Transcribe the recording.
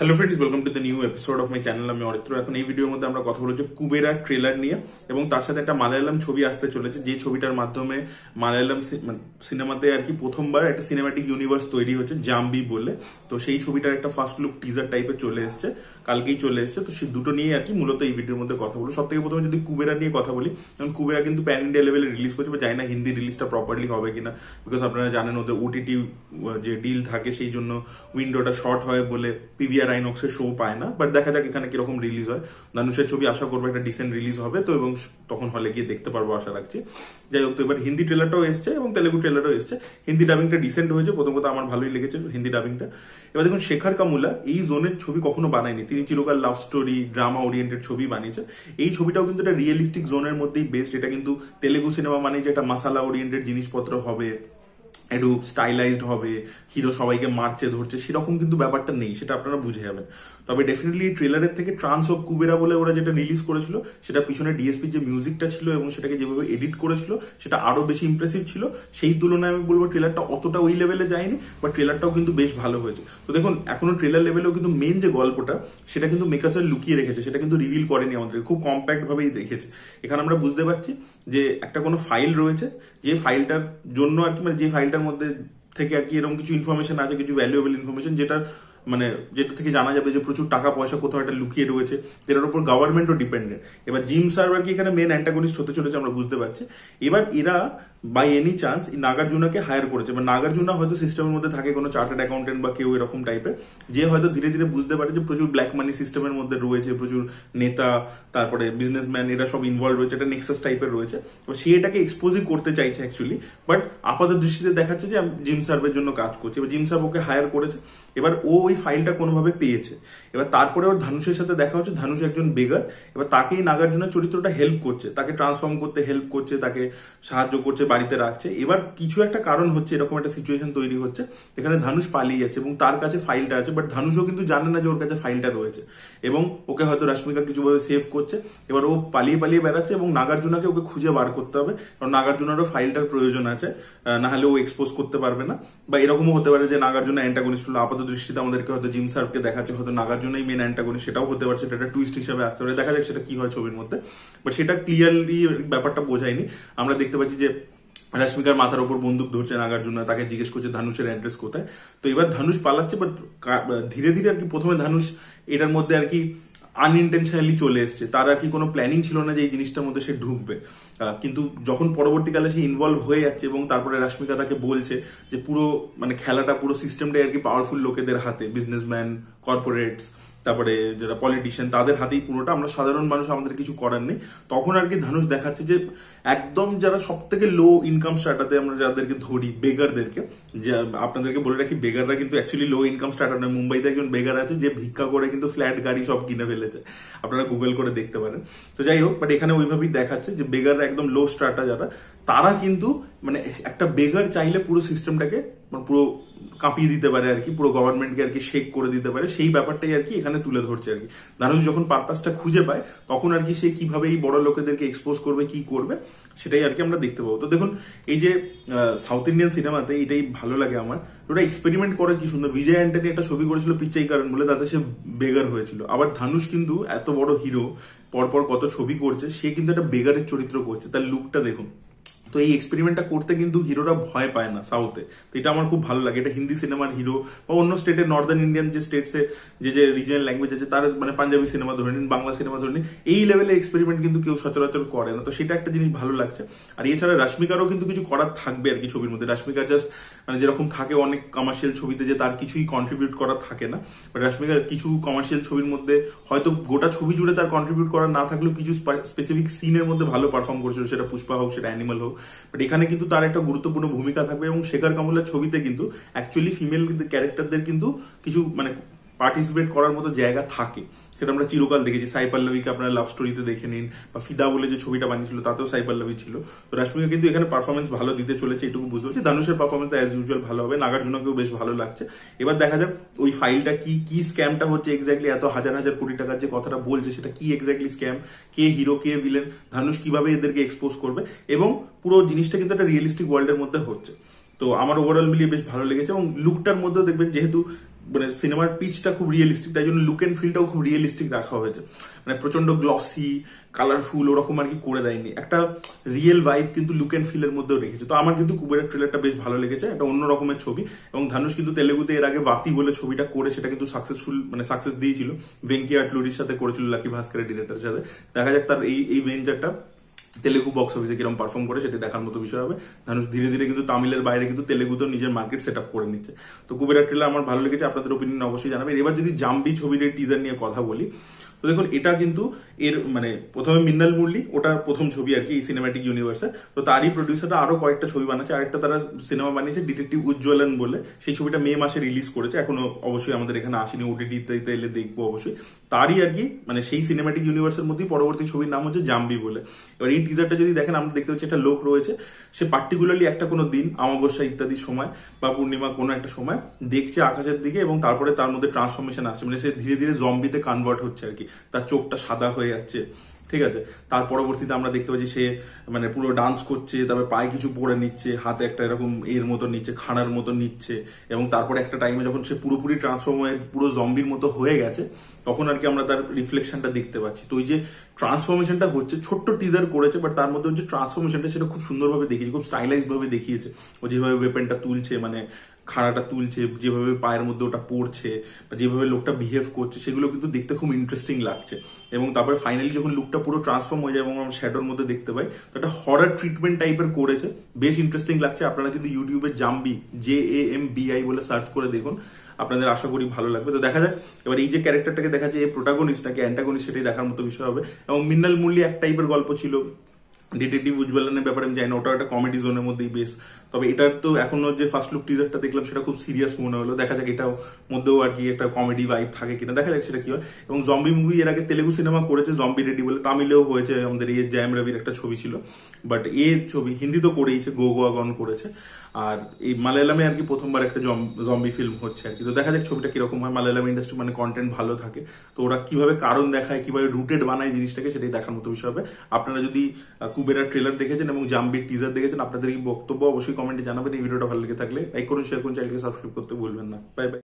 Hello friends, welcome to the new episode of my channel. আমি অরিত্র। এখন এই ভিডিওর মধ্যে আমরা কথা বলছি কুবেরা ট্রেলার নিয়ে, এবং তার সাথে একটা মালায়ালাম ছবি আসতে চলেছে, যে ছবিটার মাধ্যমে মালায়ালাম সিনেমাতে আর কি প্রথমবার একটা সিনেমাটিক ইউনিভার্স তৈরি হচ্ছে, জাম্বি বলে। তো সেই ছবিটার একটা ফার্স্ট লুক টিজার টাইপের চলে এসছে, কালকেই চলে এসছে। তো সেই দুটো নিয়ে আর কি মূলত এই ভিডিওর মধ্যে কথা বলবো। সব থেকে প্রথমে যদি কুবেরা নিয়ে কথা বলি, কারণ কুবেরা কিন্তু প্যান ইন্ডিয়া লেভেলে রিলিজ করছে, বা জানি না হিন্দি রিলিজটা প্রপারলি হবে কিনা, বিকজ আপনারা জানেন ওদের ওটিটি যে ডিল থাকে সেই জন্য উইন্ডোটা শর্ট হয় বলে পিভিআর আইনক্সের শো পায় না। বাট দেখা যাক এখানে কিরকম রিলিজ হয়। ধানুষের ছবি আশা করবো একটা ডিসেন্ট রিলিজ হবে, তো এবং তখন হলে গিয়ে দেখতে পারবো আশা রাখছি। যাই হোক, তো এবার হিন্দি ট্রেলারটাও এসছে এবং তেলেগু ট্রেলারও এসছে। হিন্দি ডাবিংটা ডিসেন্ট হয়েছে, প্রথম কথা আমার ভালোই লেগেছে হিন্দি ডাবিংটা। এবার দেখুন, শেখর কামুলা এই জোনের ছবি কখনো বানায়নি। তিনি চিরকাল লাভ স্টোরি, ড্রামা ওরিয়েন্টেড ছবি বানিয়েছেন। এই ছবিটাও কিন্তু একটা রিয়েলিস্টিক জোনের মধ্যেই বেস্ট। এটা কিন্তু তেলেগু সিনেমা মানে যে একটা মাসালা ওরিয়েন্টেড জিনিসপত্র হবে, একটু স্টাইলাইজড হবে, হিরো সবাইকে মারছে ধরছে, সেরকম কিন্তু ব্যাপারটা নেই, সেটা আপনারা বুঝে যাবেন। তবে ডেফিনেটলি ট্রেলারের থেকে ট্রান্স অফ কুবেরা বলে ওরা যেটা রিলিজ করেছিল, সেটা পিছনে ডিএসপির যে মিউজিকটা ছিল এবং সেটাকে যেভাবে এডিট করেছিল, সেটা আরো বেশি ইমপ্রেসিভ ছিল। সেই তুলনায় আমি বলবো ট্রেলারটা অতটা ওই লেভেলে যায়নি, বাট ট্রেলারটাও কিন্তু বেশ ভালো হয়েছে। তো দেখুন, এখনো ট্রেলার লেভেলেও কিন্তু মেন যে গল্পটা, সেটা কিন্তু মেকার্সের লুকিয়ে রেখেছে, সেটা কিন্তু রিভিল করেনি আমাদের, খুব কম্প্যাক্ট ভাবেই রেখেছে। এখানে আমরা বুঝতে পারছি যে একটা কোনো ফাইল রয়েছে, যে ফাইলটার জন্য আর কি, মানে যে ফাইলটার মধ্যে থেকে আর কি এরকম কিছু ইনফরমেশন আছে, কিছু ভ্যালুয়েবল ইনফরমেশন, যেটা থেকে জানা যাবে যে প্রচুর টাকা পয়সা কোথাও একটা লুকিয়ে রয়েছে, যেটার উপর গভর্নমেন্টও ডিপেন্ডেন্ট। এবার জিম সার্ভার কি এখানে মেন অ্যান্টাগনিস্ট হতে চলেছে, আমরা বুঝতে পারছি। এবার এরা বাই এনি চান্স নাগার্জুনাকে হায়ার করেছে, বা নাগার্জুনা হয়তো সিস্টেমের মধ্যে থাকে কোনো চার্টার্ড অ্যাকাউন্টেন্ট বা কেউ এরকম টাইপের, যে হয়তো ধীরে ধীরে বুঝতে পারে যে প্রচুর ব্ল্যাক মানি সিস্টেমের মধ্যে রয়েছে, প্রচুর নেতা, তারপরে বিজনেসম্যান, এরা সব ইনভলভ রয়েছে, এটা নেক্সাস টাইপের রয়েছে। সে এটাকে এক্সপোজই করতে চাইছে অ্যাকচুয়ালি, বাট আপাত দৃষ্টিতে দেখাচ্ছে যে জিম সার্ভের জন্য কাজ করছে। এবার জিম সার্ভ ওকে হায়ার করেছে, এবার ও ওই ফাইলটা কোনোভাবে পেয়েছে। এবার তারপরে ওর ধানুষের সাথে দেখা হচ্ছে, ধানুষ একজন বেগার, এবার তাকেই নাগার্জুনের চরিত্রটা হেল্প করছে, তাকে ট্রান্সফর্ম করতে হেল্প করছে, তাকে সাহায্য করছে, বাড়িতে রাখছে। এবার কিছু একটা কারণ হচ্ছে, এরকম একটা সিচুয়েশন তৈরি হচ্ছে এখানে ধানুষ পালিয়ে যাচ্ছে এবং তার কাছে ফাইলটা আছে, বাট ধানুষও কিন্তু জানে না যে ওর কাছে ফাইলটা রয়েছে, এবং ওকে হয়তো রাশ্মিকা কিছুভাবে সেভ করছে। এবার ও পালিয়ে পালিয়ে বেড়াচ্ছে এবং নাগার্জুনাকে ওকে খুঁজে বার করতে হবে, কারণ নাগার্জুনারও ফাইলটার প্রয়োজন আছে, না হলে ও এক্সপোজ করতে পারবে না। বা এরকমও হতে পারে যে নাগার্জুনা অ্যান্টাগনিস্ট হলো, আপাত দৃষ্টিতে আমাদেরকে হয়তো জিম সার্ভকে দেখাচ্ছে, হয়তো নাগার্জুনাই মেন অ্যান্টাগনিস্ট, সেটাও হতে পারছে, এটা একটা টুইস্ট হিসেবে আসতে পারে। দেখা যাক সেটা কি হয় ছবির মধ্যে, বাট সেটা ক্লিয়ারলি ব্যাপারটা বোঝায়নি। আমরা দেখতে পাচ্ছি যে রাশ্মিকার মাথার উপর বন্দুক ধরছে নাগার্জুনা, তাকে জিজ্ঞেস করছে ধানুষের অ্যাড্রেস কোথায়। তো এবার ধানুষ পালাচ্ছে, বাট ধীরে ধীরে আর কি প্রথমে ধানুষ এটার মধ্যে আর কি আনইনটেনশনালি চলে এসছে, তার আর কি কোনো প্ল্যানিং ছিল না যে এই জিনিসটার মধ্যে সে ঢুকবে। কিন্তু যখন পরবর্তীকালে সে ইনভলভ হয়ে যাচ্ছে এবং তারপরে রাশ্মিকা তাকে বলছে যে পুরো মানে খেলাটা, পুরো সিস্টেমটাই আর কি পাওয়ারফুল লোকেদের হাতে, বিজনেসম্যান, কর্পোরেটস, তারপরে যারা পলিটিশিয়ান, তাদের হাতেই পুরোটা, আমরা সাধারণ মানুষ আমাদের কিছু করার নেই। তখন আর কি ধানুষ দেখাচ্ছে যে একদম যারা সব থেকে লো ইনকাম স্ট্র্যাটাতে আমরা যাদেরকে ধরি, বেগারদেরকে, যে আপনাদেরকে বলে রাখি, বেগাররা কিন্তু অ্যাকচুয়ালি লো ইনকাম স্ট্র্যাটা নয়। মুম্বাইতে একজন বেগার আছে যে ভিক্ষা করে কিন্তু ফ্ল্যাট, গাড়ি সব কিনে ফেলেছে, আপনারা গুগল করে দেখতে পারেন। তো যাই হোক, বাট এখানে ওইভাবেই দেখাচ্ছে যে বেগাররা একদম লো স্ট্র্যাটা যারা, তারা কিন্তু মানে একটা বেগার চাইলে পুরো সিস্টেমটাকে পুরো কাঁপিয়ে দিতে পারে আর কি, পুরো গভর্নমেন্টকে আর কি শেক করে দিতে পারে। সেই ব্যাপারটাই আর কি এখানে তুলে ধরছে আর কি। ধানুষ যখন পারপাসটা খুঁজে পায়, তখন আর কি সে কিভাবে এই বড় লোকেদেরকে এক্সপোজ করবে, কি করবে, সেটাই আর কি আমরা দেখতে পাবো। তো দেখুন, এই যে সাউথ ইন্ডিয়ান সিনেমাতে এটাই ভালো লাগে আমার, ওটা এক্সপেরিমেন্ট করে কি সুন্দর। বিজয় অ্যান্টনি একটা ছবি করেছিল পিচ্চাই কারণ বলে, তাতে সে বেগার হয়েছিল। আবার ধানুষ কিন্তু এত বড় হিরো, পরপর কত ছবি করছে, সে কিন্তু একটা বেগারের চরিত্র করছে, তার লুকটা দেখুন। তো এই এক্সপেরিমেন্টটা করতে কিন্তু হিরোরা ভয় পায় না সাউথে, তো এটা আমার খুব ভালো লাগে। এটা হিন্দি সিনেমার হিরো বা অন্য স্টেটের, নর্দার্ন ইন্ডিয়ান যে স্টেটসে যে রিজিয়নাল ল্যাঙ্গুয়েজ আছে, তার মানে পাঞ্জাবি সিনেমা ধরে নিন, বাংলা সিনেমা ধরে নিন, এই লেভেলের এক্সপেরিমেন্ট কিন্তু কেউ সচরাচর করে না। তো সেটা একটা জিনিস ভালো লাগছে। আর এছাড়া রাশ্মিকারও কিন্তু কিছু করার থাকবে আর কি ছবির মধ্যে। রাশ্মিকা জাস্ট মানে যেরকম থাকে অনেক কমার্শিয়াল ছবিতে, যে তার কিছুই কন্ট্রিবিউট করার থাকে না, বাট রাশ্মিকার কিছু কমার্শিয়াল ছবির মধ্যে হয়তো গোটা ছবি জুড়ে তার কন্ট্রিবিউট করার না থাকলেও কিছু স্পেসিফিক সিনের মধ্যে ভালো পারফর্ম করেছিল, সেটা পুষ্পা হোক, সেটা অ্যানিমাল হোক। বাট এখানে কিন্তু তার একটা গুরুত্বপূর্ণ ভূমিকা থাকবে, এবং শেখর কামুলার ছবিতে কিন্তু অ্যাকচুয়ালি ফিমেল ক্যারেক্টারদের কিন্তু কিছু মানে পার্টিসিপেট করার মতো জায়গা থাকে, সেটা আমরা চিরকাল দেখেছি। সাই পল্লবীকে আপনারা লাভ স্টোরিতে দেখে নিন, বা ফিদা বলে যে ছবিটা বানিয়েছিল তাতেও সাই পল্লবী ছিল। তো রাশ্মিকা কিন্তু এখানে পারফরমেন্স ভালো দিতে চলেছে, এটুকু বুঝতে পারছি। ধানুষের পারফরমেন্স অ্যাজ ইউজুয়াল ভালো হবে, নাগার্জুনাকেও বেশ ভালো লাগছে। এবার দেখা যাক ওই ফাইলটা কি স্ক্যামটা হচ্ছে এক্স্যাক্টলি, এত হাজার হাজার কোটি টাকার যে কথাটা বলছে, সেটা কি এক্স্যাক্টলি স্ক্যাম, কে হিরো কে ভিলেন, ধানুষ কিভাবে এদেরকে এক্সপোজ করবে, এবং পুরো জিনিসটা কিন্তু একটা রিয়েলিস্টিক ওয়ার্ল্ডের মধ্যে হচ্ছে। তো আমার ওভারঅল মিলিয়ে বেশ ভালো লেগেছে, এবং লুকটার মধ্যেও দেখবেন যেহেতু মানে সিনেমার পিচটা খুব রিয়েলিস্টিক, তাই জন্য লুক এন্ড ফিলটাও খুব রিয়েলিস্টিক রাখা হয়েছে, মানে প্রচন্ড গ্লসি কালারফুল ওরকম আর কি করে দেয়নি, একটা রিয়েল ভাইব কিন্তু লুক এন্ড ফিলের মধ্যেও রেখেছে। তো আমার কিন্তু কুবেরের ট্রেলারটা বেশ ভালো লেগেছে, একটা অন্য রকমের ছবি। এবং ধানুষ কিন্তু তেলেগুতে এর আগে বাতি বলে ছবিটা করে সেটা কিন্তু সাকসেসফুল মানে সাকসেস দিয়েছিল, ভেঙ্কি আটলুরির সাথে করেছিল, লাকি ভাস্করের ডিরেক্টরের সাথে। দেখা যাক তার এই ভেঞ্চারটা তেলেগু বক্স অফিসে কিরকম পারফর্ম করে, সেটা দেখার মতো বিষয় হবে। ধানুষ ধীরে ধীরে কিন্তু তামিলের বাইরে কিন্তু তেলেগুতেও নিজের মার্কেট সেট আপ করে নিচ্ছে। তো কুবেরা ট্রেলার আমার ভালো লেগেছে, আপনাদের ওপিনিয়ন অবশ্যই জানাবেন। এবার যদি জাম্বি ছবির টিজার নিয়ে কথা বলি, তো দেখুন এটা কিন্তু এর মানে প্রথমে মিন্নাল মুরলি, ওটা প্রথম ছবি আর কি এই সিনেমাটিক ইউনিভার্সে। তো তারই প্রডিউসাররা আরো কয়েকটা ছবি বানাচ্ছে, আরেকটা তারা সিনেমা বানিয়েছে ডিটেকটিভ উজ্জ্বলন বলে, সেই ছবিটা মে মাসে রিলিজ করেছে, এখনো অবশ্যই আমাদের এখানে আসেনি, ওটিটিতে এলে দেখবো অবশ্যই। তারই আর কি মানে সেই সিনেমাটিক ইউনিভার্সের মধ্যেই পরবর্তী ছবির নাম হচ্ছে জাম্বি বলে। এবার এই টিজারটা যদি দেখেন, আমরা দেখতে পাচ্ছি একটা লোক রয়েছে, সে পার্টিকুলারলি একটা কোনো দিন অমাবস্যা ইত্যাদি সময় বা পূর্ণিমা কোনো একটা সময় দেখছে আকাশের দিকে, এবং তারপরে তার মধ্যে ট্রান্সফরমেশন আসছে, মানে সে ধীরে ধীরে জম্বিতে কনভার্ট হচ্ছে আর কি, তার চোখটা সাদা হয়ে যাচ্ছে, ঠিক আছে। তার পরবর্তীতে আমরা দেখতে পাচ্ছি সে মানে পুরো ডান্স করছে, তারপরে পায়ে কিছু পরে নিচ্ছে, হাতে একটা এরকম এর মতো নিচ্ছে, খানার মতো নিচ্ছে, এবং তারপরে একটা টাইমে যখন সে পুরোপুরি ট্রান্সফর্ম হয়ে পুরো জম্বির মতো হয়ে গেছে, তখন আর কি আমরা তার রিফ্লেকশনটা দেখতে পাচ্ছি। তো ওই যে ট্রান্সফরমেশনটা হচ্ছে, ছোট্ট টিজার করেছে, বাট তার মধ্যে হচ্ছে ট্রান্সফরমেশনটা সেটা খুব সুন্দরভাবে দেখিয়েছে, খুব স্টাইলাইজড ভাবে দেখিয়েছে। ও যেভাবে ওয়েপেনটা তুলছে, মানে খাড়াটা তুলছে, যেভাবে পায়ের মধ্যে ওটা পড়ছে, বা যেভাবে লোকটা বিহেভ করছে, সেগুলো কিন্তু দেখতে খুব ইন্টারেস্টিং লাগছে। এবং তারপরে ফাইনালি যখন লুকটা পুরো ট্রান্সফর্ম হয়ে যায় এবং আমরা শ্যাডোর মধ্যে দেখতে পাই, তো একটা হরার ট্রিটমেন্ট টাইপের করেছে, বেশ ইন্টারেস্টিং লাগছে। আপনারা কিন্তু ইউটিউবে জাম্বি JAMBI বলে সার্চ করে দেখুন, আপনাদের আশা করি ভালো লাগবে। তো দেখা যাক এবার এই যে ক্যারেক্টারটাকে দেখা যায়, এই প্রোটাগনিস্ট নাকি অ্যান্টাগনিস্ট, সেটাই দেখার মতো বিষয় হবে। এবং মিন্নাল মুরলি এক টাইপের গল্প ছিল, ডিটেকটিভ উজ্জ্বলনের ব্যাপারে আমি জানি না, ওটা একটা কমেডি জোনের মধ্যেই বেশ। তবে এটার তো এখনো যে ফার্স্ট লুক টিজারটা দেখলাম সেটা খুব সিরিয়াস মনে হলো, দেখা যাক এটাও মধ্যেও আর কি একটা কমেডি ভাইব থাকে কিনা, দেখা যাক সেটা কি হয়। এবং জম্বি মুভি এর আগে তেলেগু সিনেমা করেছে জম্বি রেডি বলে, তামিলেও হয়েছে, আমাদের এই জয়ম রবির একটা ছবি ছিল, বাট এ ছবি হিন্দি তো করেইছে, গোয়া গন করেছে। আর এই মালায়ালামে আর কি প্রথমবার একটা জম্বি ফিল্ম হচ্ছে আর কি। তো দেখা যাক ছবিটা কিরকম হয়। মালায়ালাম ইন্ডাস্ট্রি মানে কন্টেন্ট ভালো থাকে, তো ওরা কিভাবে কারণ দেখায়, কিভাবে রুটেড বানায় জিনিসটাকে, সেটাই দেখার মতো বিষয় হবে। আপনারা যদি কুবেরার ট্রেলার দেখেছেন এবং জাম্বির টিজার দেখেছেন, আপনাদের এই বক্তব্য অবশ্যই কমেন্টে জানাবেন। এই ভিডিওটা ভালো লেগে থাকলে লাইক করুন, শেয়ার করুন, চ্যানেলকে সাবস্ক্রাইব করতে ভুলবেন না। Bye bye.